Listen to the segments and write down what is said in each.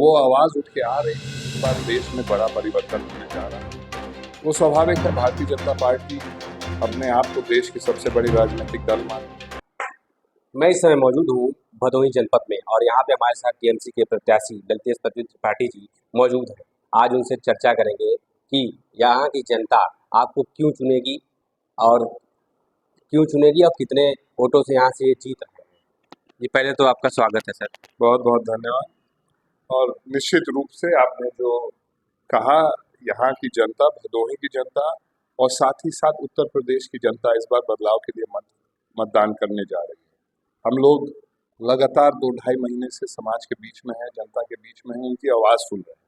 वो आवाज उठ के आ रही है कि इस बार देश में बड़ा परिवर्तन होने जा रहा है। वो स्वाभाविक है, भारतीय जनता पार्टी अपने आप को देश की सबसे बड़ी राजनीतिक दल मानती है। मैं इस समय मौजूद हूँ भदोही जनपद में और यहाँ पे हमारे साथ टीएमसी के प्रत्याशी दलतेज त्रिपाठी जी मौजूद हैं। आज उनसे चर्चा करेंगे कि यहाँ की जनता आपको क्यों चुनेगी और कितने वोटों से यहाँ से जीत रहे हैं। जी पहले तो आपका स्वागत है सर। बहुत बहुत धन्यवाद। और निश्चित रूप से आपने जो कहा, यहाँ की जनता, भदोही की जनता और साथ ही साथ उत्तर प्रदेश की जनता इस बार बदलाव के लिए मतदान करने जा रही है। हम लोग लगातार 2-2.5 महीने से समाज के बीच में है, जनता के बीच में है, उनकी आवाज़ सुन रहे हैं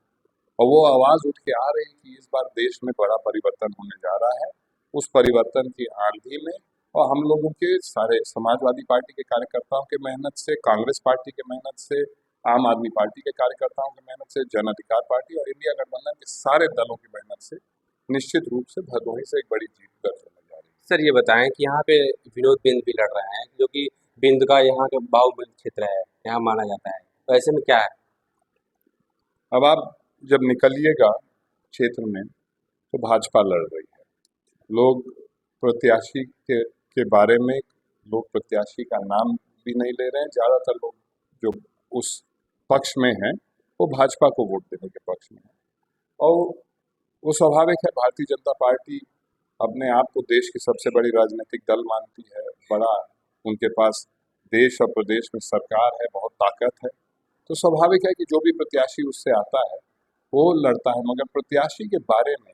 और वो आवाज़ उठ के आ रही है कि इस बार देश में बड़ा परिवर्तन होने जा रहा है। उस परिवर्तन की आंधी में और हम लोगों के सारे समाजवादी पार्टी के कार्यकर्ताओं के मेहनत से, कांग्रेस पार्टी के मेहनत से, आम आदमी पार्टी के कार्यकर्ताओं की मेहनत से, जन अधिकार पार्टी और इंडिया गठबंधन के सारे दलों की मेहनत से निश्चित रूप से भदोही से एक बड़ी जीत दर्ज होने जा रही है। सर ये बताएं कि यहाँ पे विनोद बिंद भी लड़ रहे हैं जो कि बिंद का यहाँ का बाहुबली क्षेत्र है, यहाँ माना जाता है, तो ऐसे में क्या है। अब आप जब निकलिएगा क्षेत्र में तो भाजपा लड़ रही है। लोग प्रत्याशी के बारे में, लोग प्रत्याशी का नाम भी नहीं ले रहे हैं। ज़्यादातर लोग जो उस पक्ष में हैं वो भाजपा को वोट देने के पक्ष में हैं और वो स्वाभाविक है, भारतीय जनता पार्टी अपने आप को देश की सबसे बड़ी राजनीतिक दल मानती है। बड़ा उनके पास देश और प्रदेश में सरकार है, बहुत ताकत है, तो स्वाभाविक है कि जो भी प्रत्याशी उससे आता है वो लड़ता है। मगर प्रत्याशी के बारे में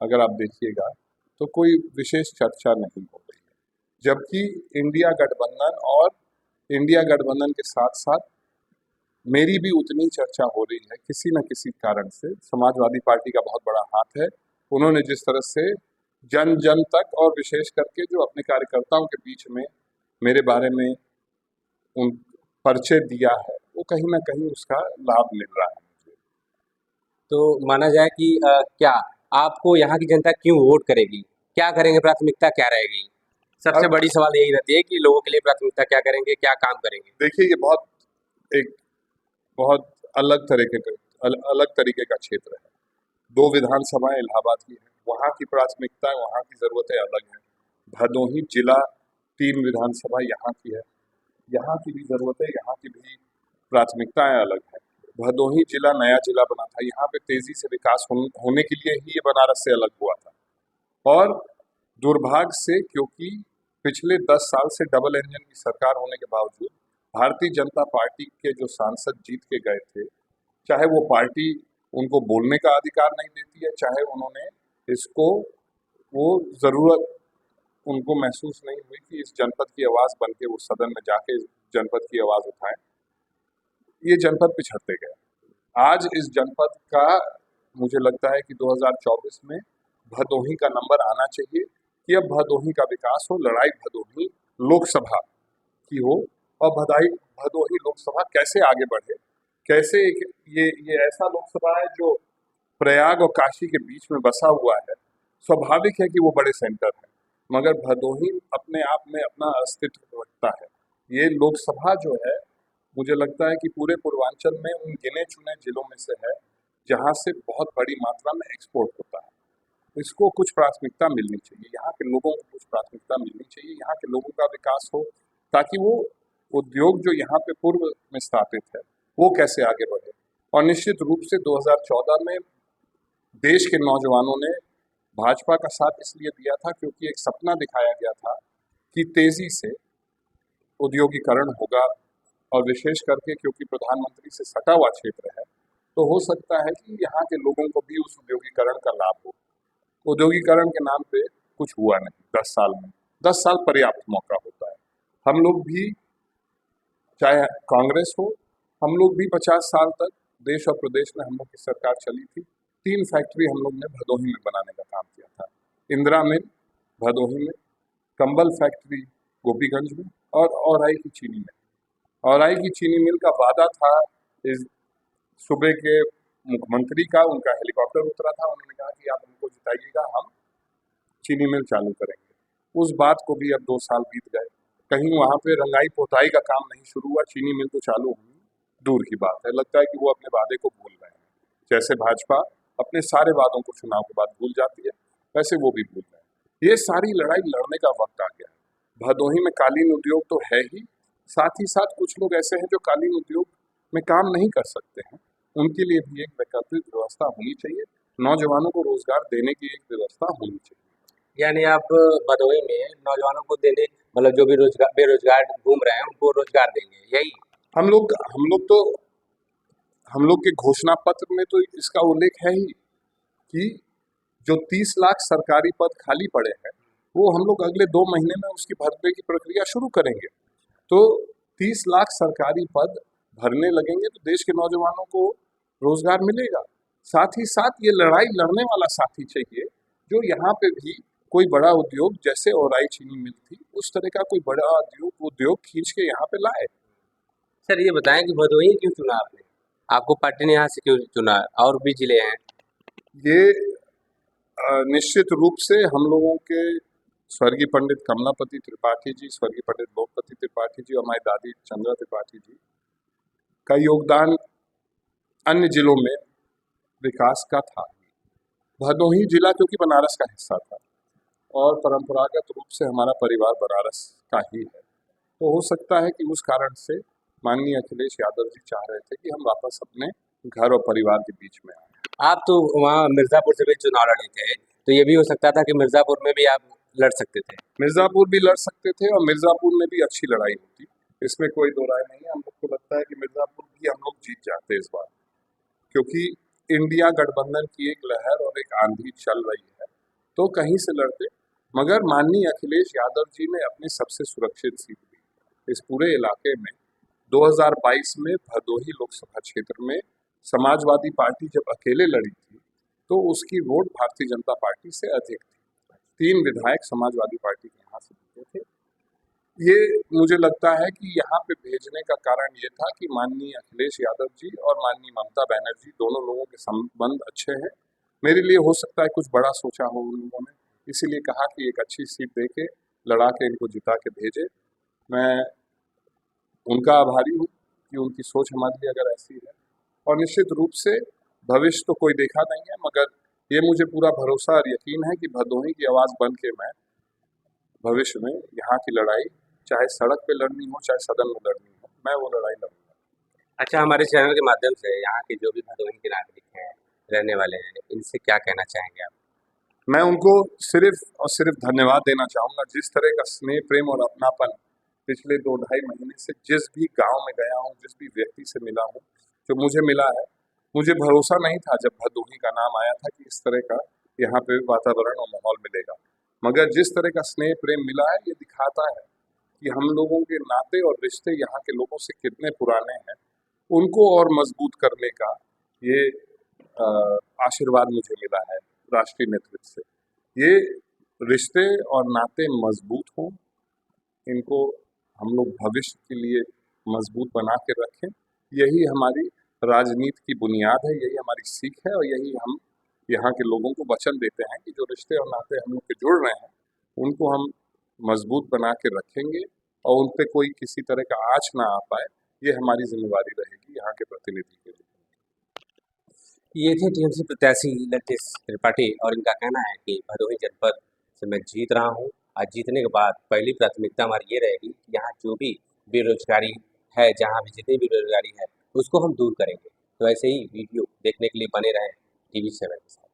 अगर आप देखिएगा तो कोई विशेष चर्चा नहीं हो रही है, जबकि इंडिया गठबंधन के साथ साथ मेरी भी उतनी चर्चा हो रही है। किसी न किसी कारण से समाजवादी पार्टी का बहुत बड़ा हाथ है। उन्होंने जिस तरह से जन जन तक और विशेष करके जो अपने कार्यकर्ताओं के बीच में मेरे बारे में उन परिचय दिया है, वो कहीं ना कहीं उसका लाभ मिल रहा है मुझे। तो माना जाए कि क्या आपको यहाँ की जनता क्यों वोट करेगी, क्या करेंगे, प्राथमिकता क्या रहेगी। सबसे अब बड़ी सवाल यही रहती है कि लोगों के लिए प्राथमिकता क्या करेंगे, क्या काम करेंगे। देखिए, ये एक बहुत अलग तरीके का क्षेत्र है। 2 विधानसभाएं इलाहाबाद की हैं, वहाँ की प्राथमिकताएं, वहाँ की ज़रूरतें अलग हैं। भदोही जिला 3 विधानसभा यहाँ की है, यहाँ की भी ज़रूरतें, यहाँ की भी प्राथमिकताएं अलग हैं। भदोही जिला नया जिला बना था, यहाँ पे तेज़ी से विकास होने के लिए ही ये बनारस से अलग हुआ था और दुर्भाग्य से, क्योंकि पिछले 10 साल से डबल इंजन की सरकार होने के बावजूद भारतीय जनता पार्टी के जो सांसद जीत के गए थे, चाहे वो पार्टी उनको बोलने का अधिकार नहीं देती है, चाहे उन्होंने इसको वो ज़रूरत उनको महसूस नहीं हुई कि इस जनपद की आवाज़ बन के वो सदन में जाके इस जनपद की आवाज़ उठाएं, ये जनपद पिछड़ते गए। आज इस जनपद का मुझे लगता है कि 2024 में भदोही का नंबर आना चाहिए कि अब भदोही का विकास हो, लड़ाई भदोही लोकसभा की हो और भदोही लोकसभा कैसे आगे बढ़े, कैसे ये ऐसा लोकसभा है जो प्रयाग और काशी के बीच में बसा हुआ है। स्वाभाविक है कि वो बड़े सेंटर है, मगर भदोही अपने आप में अपना अस्तित्व रखता है। ये लोकसभा जो है, मुझे लगता है कि पूरे पूर्वांचल में उन गिने चुने जिलों में से है जहाँ से बहुत बड़ी मात्रा में एक्सपोर्ट होता है। इसको कुछ प्राथमिकता मिलनी चाहिए, यहाँ के लोगों को कुछ प्राथमिकता मिलनी चाहिए, यहाँ के लोगों का विकास हो, ताकि वो उद्योग जो यहाँ पे पूर्व में स्थापित है वो कैसे आगे बढ़े। और निश्चित रूप से 2014 में देश के नौजवानों ने भाजपा का साथ इसलिए दिया था क्योंकि एक सपना दिखाया गया था कि तेजी से औद्योगिकरण होगा और विशेष करके क्योंकि प्रधानमंत्री से सटा हुआ क्षेत्र है, तो हो सकता है कि यहाँ के लोगों को भी उस औद्योगिकरण का लाभ हो। औद्योगिकरण के नाम पे कुछ हुआ नहीं 10 साल में। 10 साल पर्याप्त मौका होता है। हम लोग भी, चाहे कांग्रेस हो, हम लोग भी 50 साल तक देश और प्रदेश में हम लोग की सरकार चली थी। 3 फैक्ट्री हम लोग ने भदोही में बनाने का काम किया था। इंदिरा मिल भदोही में, कंबल फैक्ट्री गोपीगंज में और औराई की चीनी मिल। औराई की चीनी मिल का वादा था इस सूबे के मुख्यमंत्री का, उनका हेलीकॉप्टर उतरा था, उन्होंने कहा कि आप हमको जिताइएगा, हम चीनी मिल चालू करेंगे। उस बात को भी अब 2 साल बीत गए, कहीं वहाँ पे रंगाई पोताई का काम नहीं शुरू हुआ, चीनी मिल तो चालू हुई दूर की बात है। लगता है कि वो अपने वादे को भूल रहे हैं। जैसे भाजपा अपने सारे वादों को चुनाव के बाद भूल जाती है, वैसे वो भी भूल रहे हैं। ये सारी लड़ाई लड़ने का वक्त आ गया है। भदोही में कालीन उद्योग तो है ही, साथ ही साथ कुछ लोग ऐसे हैं जो कालीन उद्योग में काम नहीं कर सकते हैं। उनके लिए भी एक वैकल्पिक व्यवस्था होनी चाहिए। नौजवानों को रोजगार देने की एक व्यवस्था होनी चाहिए। यानी आप भदोही में नौजवानों को देने, मतलब जो भी रोजगार बेरोजगार घूम रहे हैं उनको रोजगार देंगे, यही? हम लोग के घोषणा पत्र में तो इसका उल्लेख है ही कि जो 30 लाख सरकारी पद खाली पड़े हैं, वो हम लोग अगले 2 महीने में उसकी भरने की प्रक्रिया शुरू करेंगे। तो 30 लाख सरकारी पद भरने लगेंगे तो देश के नौजवानों को रोजगार मिलेगा। साथ ही साथ ये लड़ाई लड़ने वाला साथी चाहिए जो यहाँ पे भी कोई बड़ा उद्योग, जैसे ओराई चीनी मिल थी, उस तरह का कोई बड़ा उद्योग खींच के यहाँ पे लाए। सर ये बताएं कि भदोही क्यों चुना आपने? आपको पार्टी ने यहाँ से क्यों चुना? और भी जिले हैं। ये निश्चित रूप से हम लोगों के स्वर्गीय पंडित कमलापति त्रिपाठी जी, स्वर्गीय पंडित लोकपति त्रिपाठी जी और हमारी दादी चंद्रा त्रिपाठी जी का योगदान अन्य जिलों में विकास का था। भदोही जिला क्योंकि बनारस का हिस्सा था और परंपरागत रूप से हमारा परिवार बनारस का ही है, तो हो सकता है कि उस कारण से माननीय अखिलेश यादव जी चाह रहे थे कि हम वापस अपने घर और परिवार के बीच में आए। आप तो वहाँ मिर्जापुर से भी चुनाव लड़े थे, तो ये भी हो सकता था कि मिर्जापुर में भी आप लड़ सकते थे। मिर्जापुर भी लड़ सकते थे और मिर्जापुर में भी अच्छी लड़ाई होती, इसमें कोई दो राय नहीं है। हम लोग को लगता है कि मिर्जापुर भी हम लोग जीत जाते इस बार, क्योंकि इंडिया गठबंधन की एक लहर और एक आंधी चल रही है, तो कहीं से लड़ते। मगर माननीय अखिलेश यादव जी ने अपनी सबसे सुरक्षित सीट दी इस पूरे इलाके में। 2022 में भदोही लोकसभा क्षेत्र में समाजवादी पार्टी जब अकेले लड़ी थी तो उसकी वोट भारतीय जनता पार्टी से अधिक थी। 3 विधायक समाजवादी पार्टी के यहाँ से जीते थे। ये मुझे लगता है कि यहाँ पे भेजने का कारण ये था कि माननीय अखिलेश यादव जी और माननीय ममता बनर्जी दोनों लोगों के संबंध अच्छे हैं। मेरे लिए हो सकता है कुछ बड़ा सोचा हो उन लोगों ने, इसीलिए कहा कि एक अच्छी सीट दे के लड़ा के इनको जिता के भेजे। मैं उनका आभारी हूँ कि उनकी सोच हमारे लिए अगर ऐसी है, और निश्चित रूप से भविष्य तो कोई देखा नहीं है, मगर ये मुझे पूरा भरोसा और यकीन है कि भदोही की आवाज़ बन के मैं भविष्य में यहाँ की लड़ाई, चाहे सड़क पे लड़नी हो चाहे सदन में लड़नी हो, मैं वो लड़ाई लड़ूंगा। अच्छा, हमारे चैनल के माध्यम से यहाँ के जो भी भदोही के नागरिक हैं, रहने वाले हैं, इनसे क्या कहना चाहेंगे आप? मैं उनको सिर्फ और सिर्फ धन्यवाद देना चाहूँगा। जिस तरह का स्नेह, प्रेम और अपनापन पिछले 2-2.5 महीने से जिस भी गांव में गया हूँ, जिस भी व्यक्ति से मिला हूँ, जो मुझे मिला है, मुझे भरोसा नहीं था जब भदोही का नाम आया था कि इस तरह का यहाँ पे वातावरण और माहौल मिलेगा। मगर जिस तरह का स्नेह प्रेम मिला है, ये दिखाता है कि हम लोगों के नाते और रिश्ते यहाँ के लोगों से कितने पुराने हैं। उनको और मजबूत करने का ये आशीर्वाद मुझे मिला है राष्ट्रीय नेतृत्व से। ये रिश्ते और नाते मजबूत हों, इनको हम लोग भविष्य के लिए मजबूत बना के रखें। यही हमारी राजनीति की बुनियाद है, यही हमारी सीख है, और यही हम यहाँ के लोगों को वचन देते हैं कि जो रिश्ते और नाते हम लोग के जुड़ रहे हैं, उनको हम मजबूत बना के रखेंगे और उन पे कोई किसी तरह का आँच ना आ पाए, ये हमारी जिम्मेवारी रहेगी यहाँ के प्रतिनिधि के लिए। ये थे टीएमसी प्रत्याशी लतेश त्रिपाठी, और इनका कहना है कि भदोही जनपद से मैं जीत रहा हूँ, और जीतने के बाद पहली प्राथमिकता हमारी ये रहेगी कि यहाँ जो भी बेरोजगारी है, जहाँ भी जितनी भी बेरोजगारी है, उसको हम दूर करेंगे। तो ऐसे ही वीडियो देखने के लिए बने रहें TV7 के साथ।